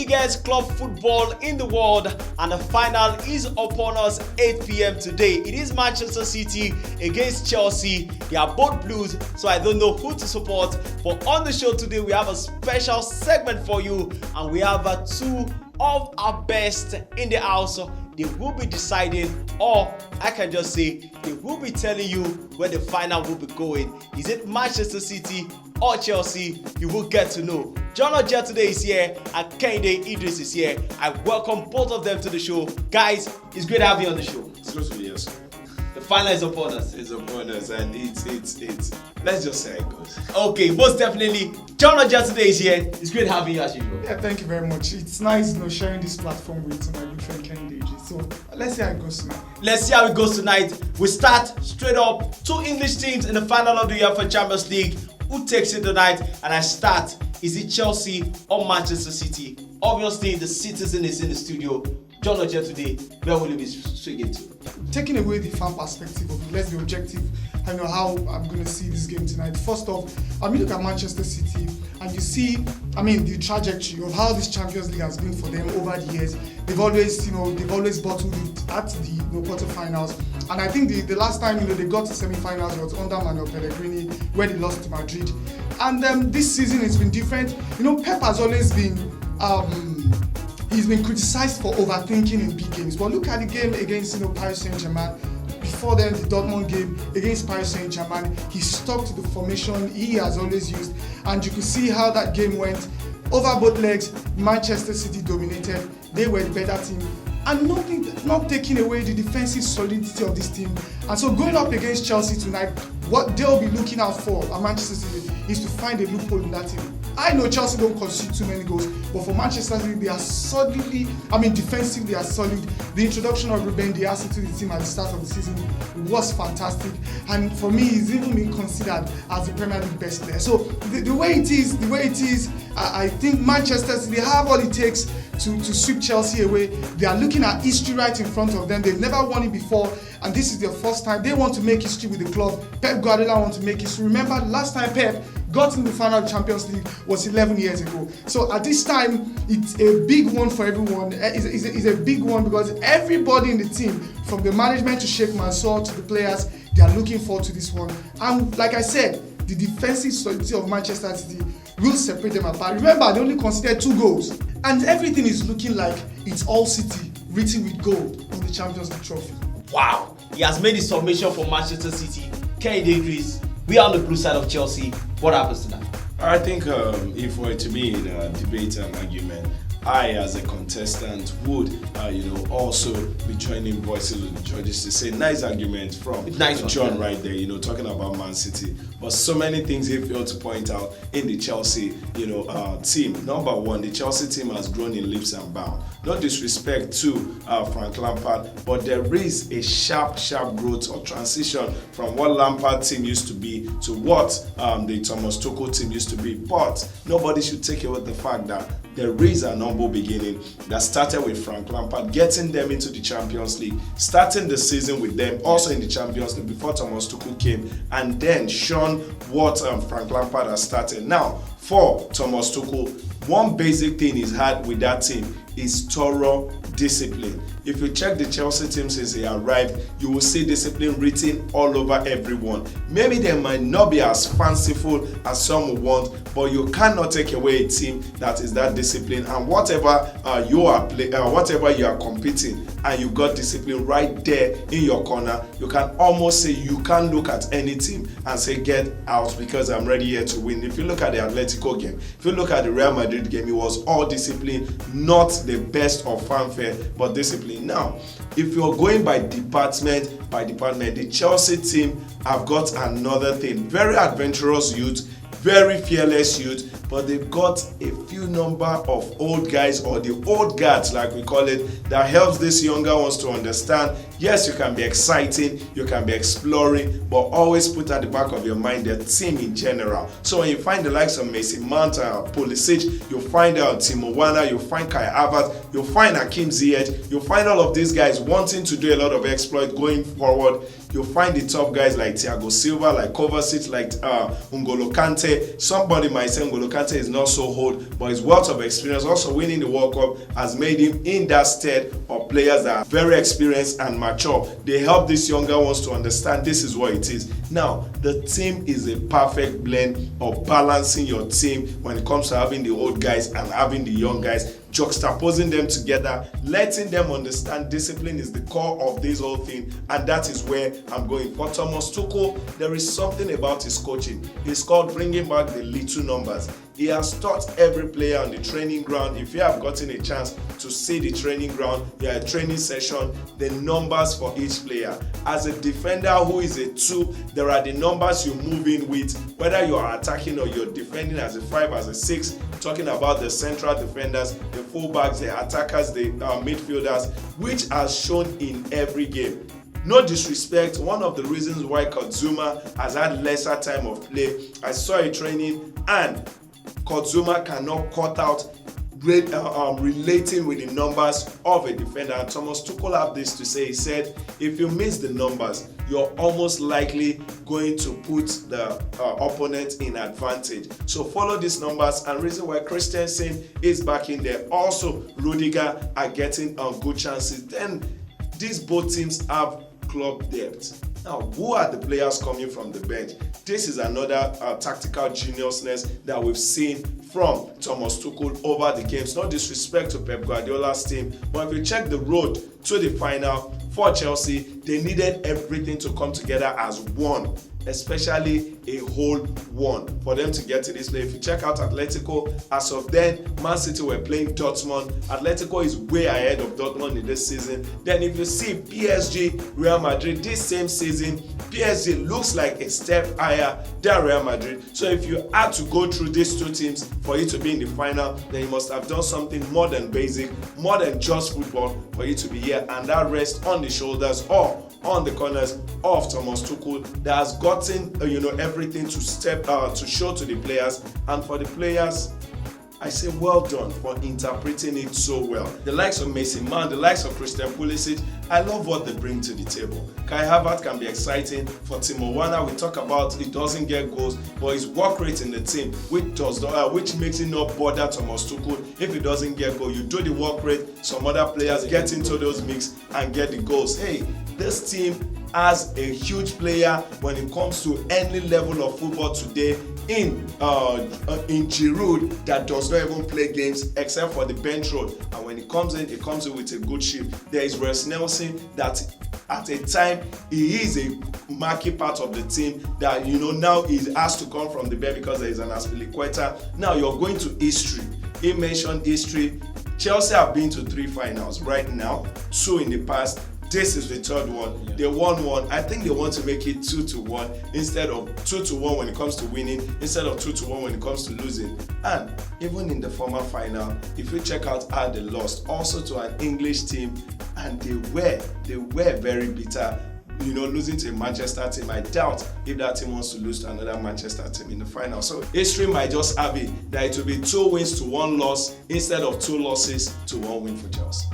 biggest club football in the world, and the final is upon us 8 p.m. today. It is Manchester City against Chelsea. They are both blues, so I don't know who to support. But on the show today, we have a special segment for you, and we have two of our best in the house. They will be deciding, or I can just say they will be telling you where the final will be going. Is it Manchester City or Chelsea? You will get to know. John Oje today is here and Kehinde Idris is here. I welcome both of them to the show. Guys, it's great to have you on the show. It's good to be here, sir. The final is upon us. It's upon us, and it's. Let's just say it goes. Okay, most definitely. John Oje today is here. It's great having you as usual. Yeah, thank you very much. It's nice, sharing this platform with my good friend Kehinde Idris. So let's see how it goes tonight. Let's see how it goes tonight. We start straight up. Two English teams in the final of the UEFA Champions League. Who takes it tonight? And I start. Is it Chelsea or Manchester City? Obviously, the citizen is in the studio. John Oje today, where will you be swinging to? Taking away the fan perspective of it, let's be objective. I know how I'm going to see this game tonight. First off, you look at Manchester City and you see, the trajectory of how this Champions League has been for them over the years. They've always bottled it at the quarterfinals. And I think the last time they got to semi-finals was under Manuel Pellegrini, where they lost to Madrid. And this season it's been different. Pep has always been he's been criticized for overthinking in big games. But look at the game against Paris Saint-Germain. Before then, the Dortmund game against Paris Saint-Germain, he stuck to the formation he has always used. And you could see how that game went. Over both legs, Manchester City dominated. They were the better team. And not taking away the defensive solidity of this team. And so going up against Chelsea tonight, what they'll be looking out for at Manchester City is to find a loophole in that team. I know Chelsea don't concede too many goals, but for Manchester City, they are solidly, defensively they are solid. The introduction of Ruben Dias into the team at the start of the season was fantastic. And for me, he's even been considered as the Premier League best player. So the way it is, I think Manchester City have all it takes to sweep Chelsea away. They are looking at history right in front of them. They've never won it before, and this is their first time. They want to make history with the club. Pep Guardiola wants to make history. Remember, last time Pep got in the final of the Champions League was 11 years ago. So at this time, it's a big one for everyone. It's a big one because everybody in the team, from the management to Sheikh Mansour to the players, they are looking forward to this one. And like I said, the defensive solidity of Manchester City will separate them apart. Remember, they only conceded 2 goals. And everything is looking like it's all City written with gold on the Champions League trophy. Wow, he has made his submission for Manchester City. Kehinde Idris, we are on the blue side of Chelsea. What happens tonight? I think if we're to be in a debate and argument, I, as a contestant, would also be joining voices with the judges to say nice argument from John right there, talking about Man City. But so many things he failed to point out in the Chelsea, team. Number one, the Chelsea team has grown in leaps and bounds. No disrespect to Frank Lampard, but there is a sharp growth or transition from what Lampard team used to be to what the Thomas Tuchel team used to be. But nobody should take away the fact that there is an humble beginning that started with Frank Lampard getting them into the Champions League, starting the season with them also in the Champions League before Thomas Tuchel came, and then shown what Frank Lampard has started. Now, for Thomas Tuchel, one basic thing he's had with that team is thorough discipline. If you check the Chelsea team since he arrived, you will see discipline written all over everyone. Maybe they might not be as fanciful as some would want, but you cannot take away a team that is that disciplined. And whatever you are competing, and you got discipline right there in your corner, you can almost say you can't look at any team and say get out because I'm ready here to win. If you look at the Atletico game, if you look at the Real Madrid game, it was all discipline, not the best of fanfare, but discipline. Now, if you're going by department, the Chelsea team have got another thing. Very adventurous youth, very fearless youth, but they've got a few number of old guys, or the old guards like we call it, that helps these younger ones to understand, yes, you can be exciting, you can be exploring, but always put at the back of your mind the team in general. So when you find the likes of Mason Mount, Pulisic, you'll find Timo Werner, you'll find Kai Havertz, you'll find Hakim Ziyech, you'll find all of these guys wanting to do a lot of exploit going forward. You'll find the top guys like Thiago Silva, like Kovacic, like N'Golo Kante. Somebody might say N'Golo Kante Kante is not so old, but his wealth of experience, also winning the World Cup, has made him in that stead of players that are very experienced and mature. They help these younger ones to understand this is what it is. Now, the team is a perfect blend of balancing your team when it comes to having the old guys and having the young guys, juxtaposing them together, letting them understand discipline is the core of this whole thing, and that is where I'm going. For Thomas Tuchel, there is something about his coaching. It's called bringing back the little numbers. He has taught every player on the training ground. If you have gotten a chance to see the training ground, training session, the numbers for each player. As a defender who is a 2, there are the numbers you move in with, whether you are attacking or you're defending as a 5, as a 6, talking about the central defenders, the fullbacks, the attackers, the midfielders, which has shown in every game. No disrespect, one of the reasons why Kurt has had lesser time of play, I saw a training and Kurt cannot cut out relating with the numbers of a defender. And Thomas Tuchel had this to say. He said, if you miss the numbers, you're almost likely going to put the opponent in advantage. So follow these numbers, and reason why Christensen is back in there. Also, Rudiger are getting good chances. Then these both teams have club depth. Now, who are the players coming from the bench? This is another tactical geniusness that we've seen from Thomas Tuchel over the games. No disrespect to Pep Guardiola's team, but if you check the road to the final for Chelsea, they needed everything to come together as one, especially a whole one, for them to get to this play. If you check out Atletico, as of then, Man City were playing Dortmund. Atletico is way ahead of Dortmund in this season. Then if you see PSG, Real Madrid, this same season, PSG looks like a step higher than Real Madrid. So if you had to go through these two teams for you to be in the final, then you must have done something more than basic, more than just football for you to be here. And that rests on the shoulders or on the corners of Thomas Tuchel, that has gotten everything to show to the players. And for the players, I say well done for interpreting it so well. The likes of Mason Mount, the likes of Christian Pulisic, I love what they bring to the table. Kai Havertz can be exciting. For Timo Werner, we talk about he doesn't get goals, but his work rate in the team, which makes it not bother Thomas Tuchel. If he doesn't get goal, you do the work rate, some other players get into those mix and get the goals. Hey, this team has a huge player when it comes to any level of football today in Giroud, that does not even play games except for the bench role. And when it comes in with a good shift. There is Reiss Nelson, that at a time he is a marquee part of the team, that now he has to come from the bench because there is an Azpilicueta. Now you're going to history. He mentioned history. Chelsea have been to 3 finals right now, 2 in the past. This is the 3rd one. Yeah. They won 1. I think they want to make it 2-1 instead of 2-1 when it comes to winning, instead of 2-1 when it comes to losing. And even in the former final, if you check out how they lost, also to an English team, and they were very bitter. Losing to a Manchester team. I doubt if that team wants to lose to another Manchester team in the final. So history might just have it that it will be 2 wins to 1 loss instead of 2 losses to 1 win for Chelsea.